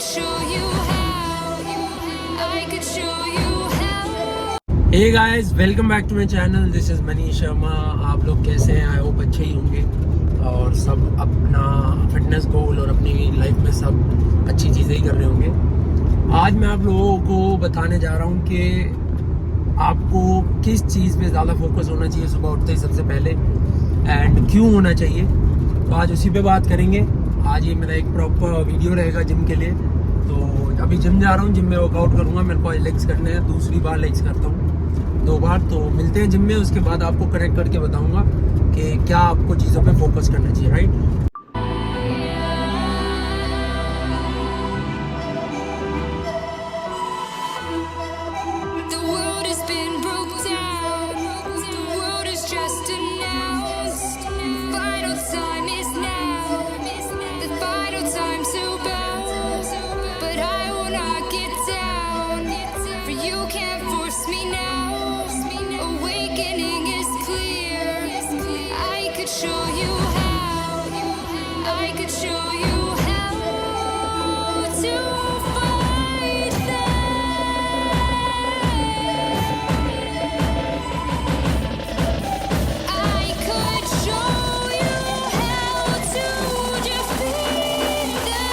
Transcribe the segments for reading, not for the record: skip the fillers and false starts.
show you how. I could show you how. Hey guys, welcome back to my channel. This is Manish Sharma. आप लोग कैसे हैं? I hope अच्छे ही होंगे और सब अपना फिटनेस गोल और अपनी लाइफ में सब अच्छी चीज़ें ही कर रहे होंगे। आज मैं आप लोगों को बताने जा रहा हूँ कि आपको किस चीज़ पे ज़्यादा फोकस होना चाहिए सुबह उठते ही सबसे पहले, एंड क्यों होना चाहिए। तो आज उसी पे बात करेंगे। आज ये मेरा एक प्रॉपर वीडियो रहेगा जिम के लिए। तो अभी जिम जा रहा हूँ, जिम में वर्कआउट करूँगा। मेरे को लेग्स करने हैं, दूसरी बार लेग्स करता हूँ, 2 बार। तो मिलते हैं जिम में, उसके बाद आपको कनेक्ट करके बताऊँगा कि क्या आपको चीज़ों पे फोकस करना चाहिए, right. The world has been broke down. The world is just announced. Final time is now. The final time to bow. But I will not get down. For you can't force me now. Awakening is clear. I could show you how. I could show you how to fight them. I could show you how to defeat them now.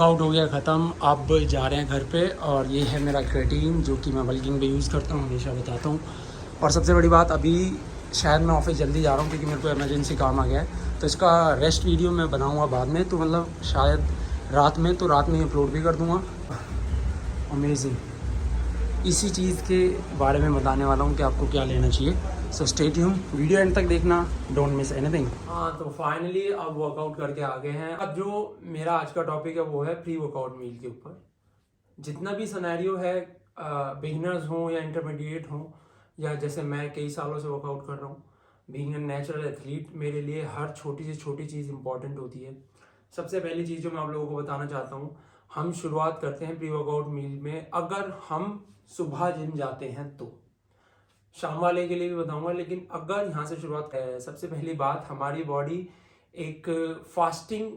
Workout हो गया ख़त्म। अब जा रहे हैं घर पे, और ये है मेरा क्रेटीन जो कि मैं बल्किंग पे यूज़ करता हूँ, हमेशा बताता हूँ। और सबसे बड़ी बात, अभी शायद मैं ऑफिस जल्दी जा रहा हूँ क्योंकि मेरे को इमरजेंसी काम आ गया है। तो इसका रेस्ट वीडियो मैं बनाऊँगा बाद में, तो मतलब शायद रात में ही अपलोड भी कर दूँगा। अमेजिंग, इसी चीज़ के बारे में बताने वाला हूँ कि आपको क्या लेना चाहिए। So stay tune, video and तक देखना, डोंट मिस एनीथिंग। हाँ, तो फाइनली अब वर्कआउट करके आ गए हैं। अब जो मेरा आज का टॉपिक है वो है प्री वर्कआउट मील के ऊपर। जितना भी सिनेरियो है, बिगिनर्स हों या इंटरमीडिएट हों, या जैसे मैं कई सालों से वर्कआउट कर रहा हूँ, बीइंग अ नेचुरल एथलीट, मेरे लिए हर छोटी से छोटी चीज़ इंपॉर्टेंट होती है। सबसे पहली चीज़ जो मैं आप लोगों को बताना चाहता हूँ, हम शुरुआत करते हैं प्री वर्कआउट मील में। अगर हम सुबह जिम जाते हैं तो, शाम वाले के लिए भी बताऊंगा, लेकिन अगर यहाँ से शुरुआत है, सबसे पहली बात, हमारी बॉडी एक फास्टिंग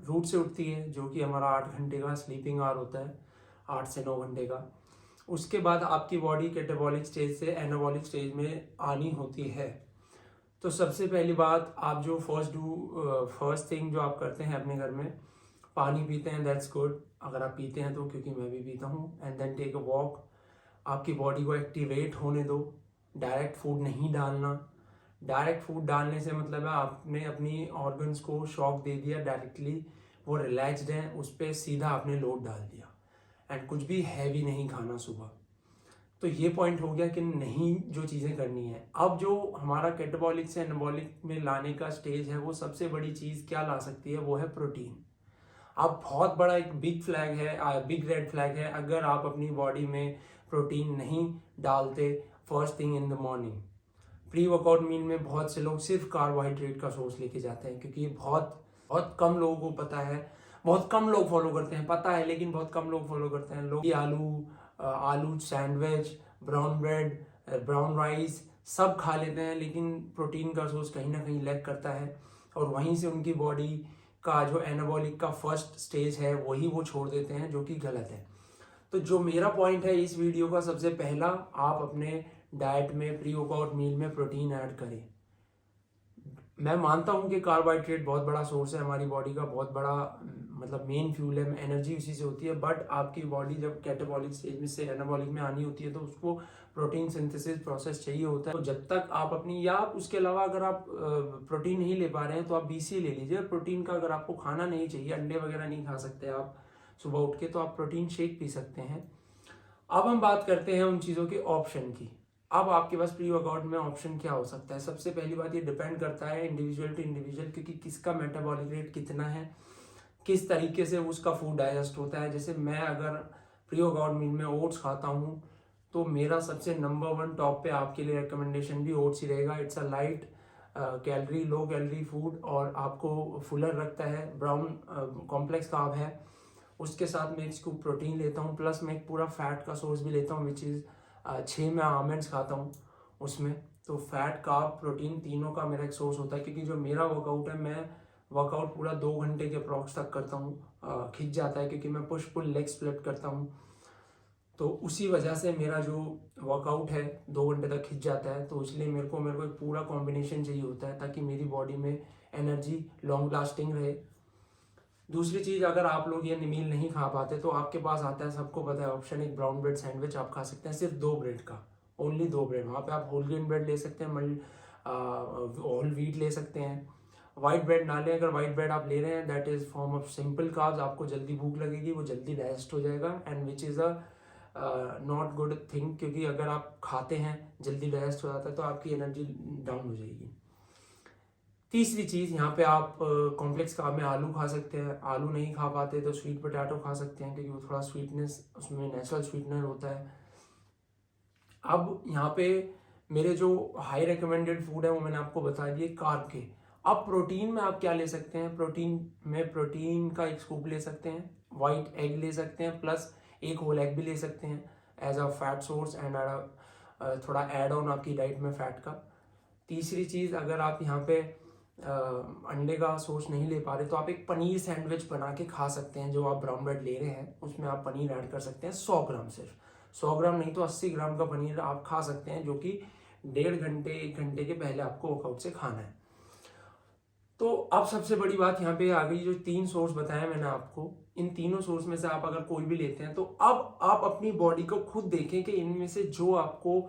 रूट से उठती है, जो कि हमारा 8 घंटे का स्लीपिंग आवर होता है, 8 से 9 घंटे का। उसके बाद आपकी बॉडी कैटाबॉलिक स्टेज से एनाबॉलिक स्टेज में आनी होती है। तो सबसे पहली बात, आप जो फर्स्ट थिंग जो आप करते हैं अपने घर में, पानी पीते हैं, दैट्स गुड अगर आप पीते हैं तो, क्योंकि मैं भी पीता हूँ। And then take a walk. आपकी बॉडी को एक्टिवेट होने दो, डायरेक्ट फूड नहीं डालना। डायरेक्ट फूड डालने से मतलब है आपने अपनी ऑर्गन्स को शॉक दे दिया डायरेक्टली, वो रिलैक्सड हैं, उस पर सीधा आपने लोड डाल दिया। एंड कुछ भी हैवी नहीं खाना सुबह। तो ये पॉइंट हो गया कि नहीं, जो चीज़ें करनी है। अब जो हमारा कैटाबॉलिक से एनाबॉलिक में लाने का स्टेज है, वो सबसे बड़ी चीज़ क्या ला सकती है, वो है प्रोटीन। अब बहुत बड़ा एक बिग रेड फ्लैग है अगर आप अपनी बॉडी में प्रोटीन नहीं डालते first thing in the morning. Pre workout meal में बहुत से लोग सिर्फ कार्बोहाइड्रेट का सोर्स लेके जाते हैं, क्योंकि ये बहुत कम लोगों को पता है। बहुत कम लोग फॉलो करते हैं, पता है, लेकिन बहुत कम लोग फॉलो करते हैं। लोग आलू sandwich, brown bread, brown rice सब खा लेते हैं, लेकिन प्रोटीन का सोर्स कहीं ना कहीं लैक करता है और वहीं से उनकी बॉडी का जो एनाबॉलिक का फर्स्ट स्टेज है वही वो छोड़ देते हैं, जो कि गलत है। तो जो मेरा पॉइंट है इस वीडियो का, सबसे पहला, आप अपने डाइट में प्री वर्कआउट मील में प्रोटीन ऐड करें। मैं मानता हूं कि कार्बोहाइड्रेट बहुत बड़ा सोर्स है हमारी बॉडी का, बहुत बड़ा मतलब मेन फ्यूल है, एनर्जी उसी से होती है, बट आपकी बॉडी जब कैटाबॉलिक स्टेज में से एनाबॉलिक में आनी होती है तो उसको प्रोटीन सिंथेसिस प्रोसेस चाहिए होता है। तो जब तक आप अपनी, या आप उसके अलावा अगर आप प्रोटीन नहीं ले पा रहे हैं तो आप BCA ले लीजिए। प्रोटीन का अगर आपको खाना नहीं चाहिए, अंडे वगैरह नहीं खा सकते आप सुबह उठ के, तो आप प्रोटीन शेक पी सकते हैं। अब हम बात करते हैं उन चीज़ों के ऑप्शन की। अब आपके पास प्री वर्कआउट में ऑप्शन क्या हो सकता है? सबसे पहली बात, ये डिपेंड करता है इंडिविजुअल टू इंडिविजुअल, क्योंकि किसका मेटाबॉलिक रेट कितना है, किस तरीके से उसका फूड डाइजेस्ट होता है। जैसे मैं अगर प्री वर्कआउट मील में ओट्स खाता हूँ तो मेरा सबसे नंबर 1 टॉप पे आपके लिए रिकमेंडेशन भी ओट्स ही रहेगा। It's a light calorie, low calorie food और आपको फुलर रखता है, ब्राउन कॉम्प्लेक्स कार्ब है। उसके साथ मैं इसको प्रोटीन लेता हूँ, प्लस मैं एक पूरा फैट का सोर्स भी लेता हूँ, विच इज़ 6 मैं आमंड्स खाता हूँ उसमें। तो फैट कार्ब प्रोटीन तीनों का मेरा एक सोर्स होता है, क्योंकि जो मेरा वर्कआउट है, मैं वर्कआउट पूरा 2 घंटे के अप्रॉक्स तक करता हूँ। खिंच जाता है क्योंकि मैं पुश पुल लेग स्प्लिट करता हूँ, तो उसी वजह से मेरा जो वर्कआउट है 2 घंटे तक खिंच जाता है। तो इसलिए मेरे को एक पूरा कॉम्बिनेशन चाहिए होता है ताकि मेरी बॉडी में एनर्जी लॉन्ग लास्टिंग रहे। दूसरी चीज़, अगर आप लोग ये मील नहीं खा पाते तो आपके पास आता है, सबको पता है ऑप्शन, एक ब्राउन ब्रेड सैंडविच आप खा सकते हैं, सिर्फ 2 ब्रेड का, ओनली 2 ब्रेड। वहाँ पे आप होल ग्रेन ब्रेड ले सकते हैं, होल व्हीट ले सकते हैं, वाइट ब्रेड ना लें। अगर वाइट ब्रेड आप ले रहे हैं, that is form of simple carbs, आपको जल्दी भूख लगेगी, वो जल्दी डाइजेस्ट हो जाएगा, and which is a not good thing, क्योंकि अगर आप खाते हैं जल्दी डाइजेस्ट हो जाता है तो आपकी एनर्जी डाउन हो जाएगी। तीसरी चीज़, यहाँ पे आप कॉम्प्लेक्स कार्ब में आलू खा सकते हैं। आलू नहीं खा पाते तो स्वीट पोटैटो खा सकते हैं, क्योंकि वो थोड़ा स्वीटनेस, उसमें नेचुरल स्वीटनर होता है। अब यहाँ पे मेरे जो हाई रिकमेंडेड फूड है वो मैंने आपको बता दिए कार्ब के। अब प्रोटीन में आप क्या ले सकते हैं? प्रोटीन का एक स्कूप ले सकते हैं, वाइट एग ले सकते हैं, प्लस एक होल एग भी ले सकते हैं as a fat source and थोड़ा एड ऑन आपकी डाइट में फैट का। तीसरी चीज़, अगर आप यहाँ पे अंडे का सोर्स नहीं ले पा रहे तो आप एक पनीर सैंडविच बना के खा सकते हैं। जो आप ब्राउन ब्रेड ले रहे हैं उसमें आप पनीर ऐड कर सकते हैं, 100 ग्राम, सिर्फ 100 ग्राम नहीं तो 80 ग्राम का पनीर आप खा सकते हैं, जो कि 1.5 घंटे 1 घंटे के पहले आपको वर्कआउट से खाना है। तो अब सबसे बड़ी बात यहाँ पे आ गई, जो 3 सोर्स बताया मैंने आपको, इन तीनों सोर्स में से आप अगर कोई भी लेते हैं तो अब आप अपनी बॉडी को खुद देखें कि इनमें से जो आपको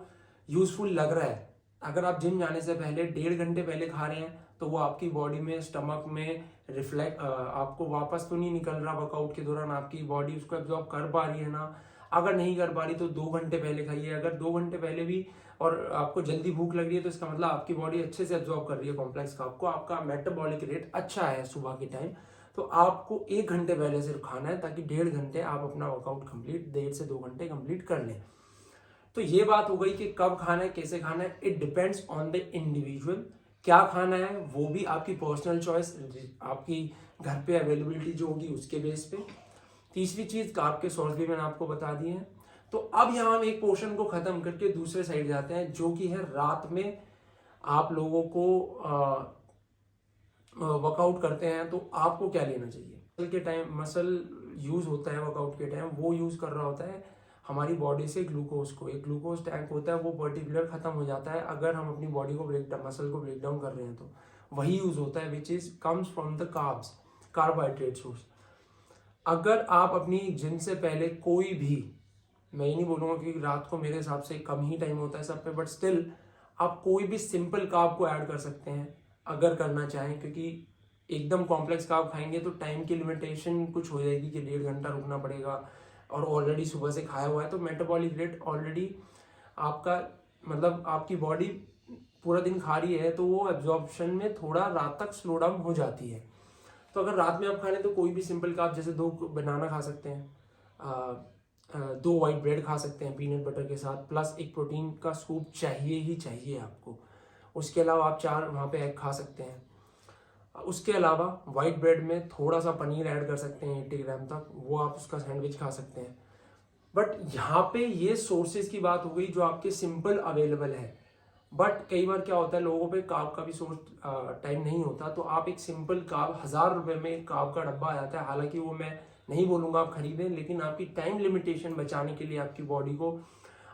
यूजफुल लग रहा है। अगर आप जिम जाने से पहले 1.5 घंटे पहले खा रहे हैं तो वो आपकी बॉडी में, स्टमक में रिफ्लेक्ट, आपको वापस तो नहीं निकल रहा वर्कआउट के दौरान, आपकी बॉडी उसको एब्जॉर्ब कर पा रही है ना। अगर नहीं कर पा रही तो 2 घंटे पहले खाइए। अगर 2 घंटे पहले भी और आपको जल्दी भूख लग रही है तो इसका मतलब आपकी बॉडी अच्छे से एब्जॉर्ब कर रही है कॉम्प्लेक्स का, आपका मेटाबॉलिक रेट अच्छा है सुबह के टाइम। तो आपको 1 घंटे पहले सिर्फ खाना है, ताकि 1.5 घंटे आप अपना वर्कआउट कंप्लीट, 1.5 से 2 घंटे कंप्लीट कर लें। तो ये बात हो गई कि कब खाना है, कैसे खाना है। It depends on the individual, क्या खाना है वो भी आपकी पर्सनल चॉइस, आपकी घर पे अवेलेबिलिटी जो होगी उसके बेस पे। तीसरी चीज, कार्ब के सोर्स भी मैंने आपको बता दिए हैं। तो अब यहाँ हम एक पोर्शन को खत्म करके दूसरे साइड जाते हैं, जो कि है रात में आप लोगों को वर्कआउट करते हैं तो आपको क्या लेना चाहिए। के टाइम मसल यूज होता है, वर्कआउट के टाइम वो यूज कर रहा होता है हमारी बॉडी से ग्लूकोज को। एक ग्लूकोज टैंक होता है, वो पर्टिकुलर खत्म हो जाता है अगर हम अपनी बॉडी को मसल को ब्रेक डाउन कर रहे हैं, तो वही यूज होता है, which is comes from the carbs, carbohydrate source. अगर आप अपनी जिम से पहले कोई भी, मैं ये नहीं बोलूँगा कि रात को मेरे हिसाब से कम ही टाइम होता है सब पे, बट स्टिल आप कोई भी सिंपल कार्ब को ऐड कर सकते हैं अगर करना चाहें, क्योंकि एकदम कॉम्प्लेक्स कार्ब खाएंगे तो टाइम की लिमिटेशन कुछ हो जाएगी कि 1.5 घंटा रुकना पड़ेगा, और ऑलरेडी सुबह से खाया हुआ है तो मेटाबॉलिक रेट ऑलरेडी आपका, मतलब आपकी बॉडी पूरा दिन खा रही है तो वो एब्जॉर्प्शन में थोड़ा रात तक स्लो डाउन हो जाती है। तो अगर रात में आप खा लें तो कोई भी सिंपल कार्ब, जैसे 2 बनाना खा सकते हैं, 2 वाइट ब्रेड खा सकते हैं पीनट बटर के साथ, प्लस एक प्रोटीन का स्कूप चाहिए ही चाहिए आपको। उसके अलावा आप 4 वहाँ पे एग खा सकते हैं। उसके अलावा वाइट ब्रेड में थोड़ा सा पनीर ऐड कर सकते हैं 80 ग्राम तक, वो आप उसका सैंडविच खा सकते हैं। बट यहाँ पे ये सोर्सेज की बात हो गई जो आपके सिंपल अवेलेबल है। बट कई बार क्या होता है, लोगों पे कार्ब का भी सोर्स टाइम नहीं होता, तो आप एक सिंपल कार्ब 1000 रुपये में एक कार्ब का डब्बा आ जाता है। हालांकि वो मैं नहीं बोलूँगा आप खरीदें, लेकिन आपकी टाइम लिमिटेशन बचाने के लिए आपकी बॉडी को,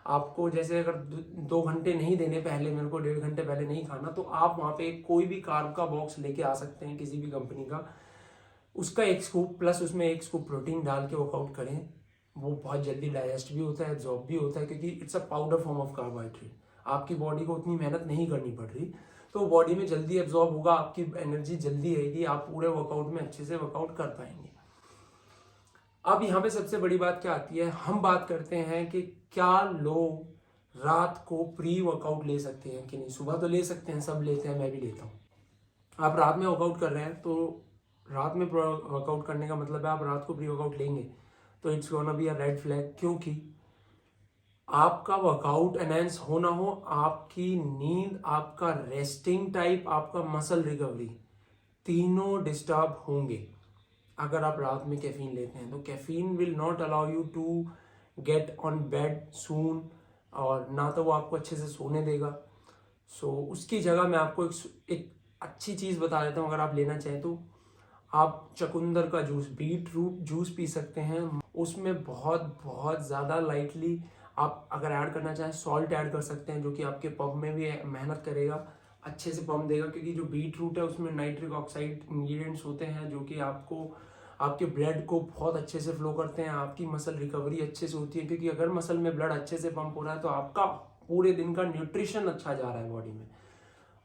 आपको जैसे अगर 2 घंटे नहीं देने पहले, मेरे को 1.5 घंटे पहले नहीं खाना, तो आप वहाँ पे कोई भी कार्ब का बॉक्स लेके आ सकते हैं किसी भी कंपनी का, उसका 1 स्कूप प्लस उसमें 1 स्कूप प्रोटीन डाल के वर्कआउट करें। वो बहुत जल्दी डाइजेस्ट भी होता है, एब्जॉर्ब भी होता है, क्योंकि it's a powder form of carbohydrate. आपकी बॉडी को उतनी मेहनत नहीं करनी पड़ रही, तो बॉडी में जल्दी एब्जॉर्ब होगा, आपकी एनर्जी जल्दी आएगी, आप पूरे वर्कआउट में अच्छे से वर्कआउट कर पाएंगे। अब यहाँ पे सबसे बड़ी बात क्या आती है, हम बात करते हैं कि क्या लोग रात को प्री वर्कआउट ले सकते हैं कि नहीं। सुबह तो ले सकते हैं, सब लेते हैं, मैं भी लेता हूँ। आप रात में वर्कआउट कर रहे हैं, तो रात में वर्कआउट करने का मतलब है आप रात को प्री वर्कआउट लेंगे, तो it's gonna be a red flag. क्योंकि आपका वर्कआउट एनहांस हो ना हो, आपकी नींद, आपका रेस्टिंग टाइप, आपका मसल रिकवरी, तीनों डिस्टर्ब होंगे अगर आप रात में कैफीन लेते हैं। तो caffeine will not allow you to get on bed soon, और ना तो वो आपको अच्छे से सोने देगा। सो उसकी जगह मैं आपको एक अच्छी चीज़ बता देता हूँ। अगर आप लेना चाहें तो आप चुकंदर का जूस, बीट रूट जूस पी सकते हैं। उसमें बहुत बहुत ज़्यादा लाइटली आप अगर ऐड करना चाहें सॉल्ट ऐड कर सकते हैं, जो कि आपके पम्प में भी मेहनत करेगा, अच्छे से पम्प देगा। क्योंकि जो बीट रूट है उसमें नाइट्रिक ऑक्साइड इंग्रेडिएंट्स होते हैं जो कि आपको, आपके ब्लड को बहुत अच्छे से फ्लो करते हैं, आपकी मसल रिकवरी अच्छे से होती है। क्योंकि अगर मसल में ब्लड अच्छे से पंप हो रहा है तो आपका पूरे दिन का न्यूट्रिशन अच्छा जा रहा है बॉडी में,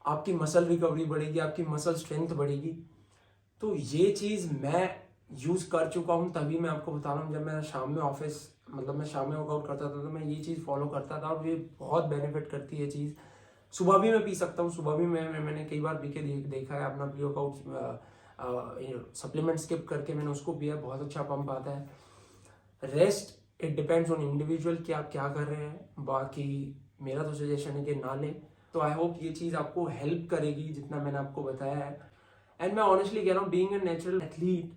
आपकी मसल रिकवरी बढ़ेगी, आपकी मसल स्ट्रेंथ बढ़ेगी। तो ये चीज़ मैं यूज़ कर चुका हूँ, तभी मैं आपको बता रहा हूँ। जब मैं शाम में ऑफिस, मतलब मैं शाम में वर्कआउट करता था, तो मैं ये चीज़ फॉलो करता था, और ये बहुत बेनिफिट करती है चीज़। सुबह भी मैं पी सकता हूँ, सुबह भी मैंने कई बार पी के देखा है अपना प्री वर्कआउट सप्लीमेंट स्किप करके मैंने उसको पिया, बहुत अच्छा पंप आता है। Rest it depends on individual कि आप क्या कर रहे हैं। बाकी मेरा तो सजेशन है कि ना लें। तो आई होप ये चीज़ आपको हेल्प करेगी जितना मैंने आपको बताया है। एंड मैं ऑनेस्टली कह रहा हूँ, बीइंग अ नेचुरल एथलीट,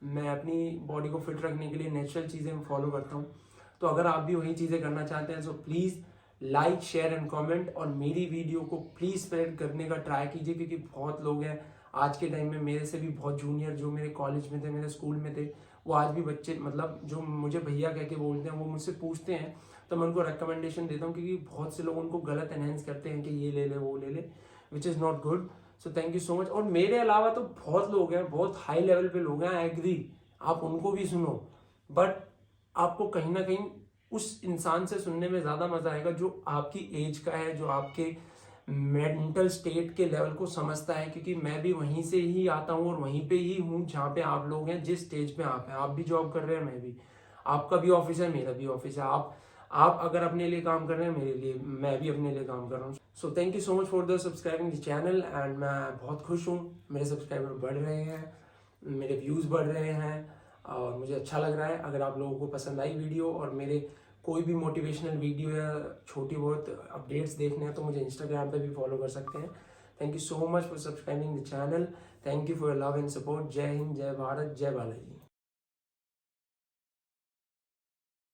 मैं अपनी बॉडी को फिट रखने के लिए नेचुरल चीज़ें फॉलो करता हूँ। तो अगर आप भी वही चीज़ें करना चाहते हैं, so please like, share and comment, और मेरी वीडियो को प्लीज़ स्प्रेड करने का ट्राई कीजिए। क्योंकि बहुत लोग हैं आज के टाइम में, मेरे से भी बहुत जूनियर, जो मेरे कॉलेज में थे, मेरे स्कूल में थे, वो आज भी बच्चे, मतलब जो मुझे भैया कह के बोलते हैं, वो मुझसे पूछते हैं, तो मैं उनको रिकमेंडेशन देता हूँ। क्योंकि बहुत से लोग उनको गलत एनहेंस करते हैं कि ये ले ले, वो ले ले, which is not good. So thank you so much. और मेरे अलावा तो बहुत लोग हैं, बहुत हाई लेवल पे लोग हैं, आई एग्री, आप उनको भी सुनो, बट आपको कहीं ना कहीं उस इंसान से सुनने में ज़्यादा मज़ा आएगा जो आपकी एज का है, जो आपके मेंटल स्टेट के लेवल को समझता है। क्योंकि मैं भी वहीं से ही आता हूँ और वहीं पे ही हूँ जहाँ पे आप लोग हैं, जिस स्टेज पे आप हैं। आप भी जॉब कर रहे हैं, मैं भी, आपका भी ऑफिस है, मेरा भी ऑफिस है। आप अगर अपने लिए काम कर रहे हैं, मेरे लिए, मैं भी अपने लिए काम कर रहा हूँ। So thank you so much for the subscribing the channel. And मैं बहुत खुश हूँ, मेरे सब्सक्राइबर बढ़ रहे हैं, मेरे व्यूज़ बढ़ रहे हैं, और मुझे अच्छा लग रहा है। अगर आप लोगों को पसंद आई वीडियो, और मेरे कोई भी मोटिवेशनल वीडियो या छोटी बहुत अपडेट्स देखने हैं, तो मुझे इंस्टाग्राम पे भी फॉलो कर सकते हैं। Thank you so much for subscribing the channel. Thank you for your love and support. जय हिंद, जय भारत, जय बालाजी।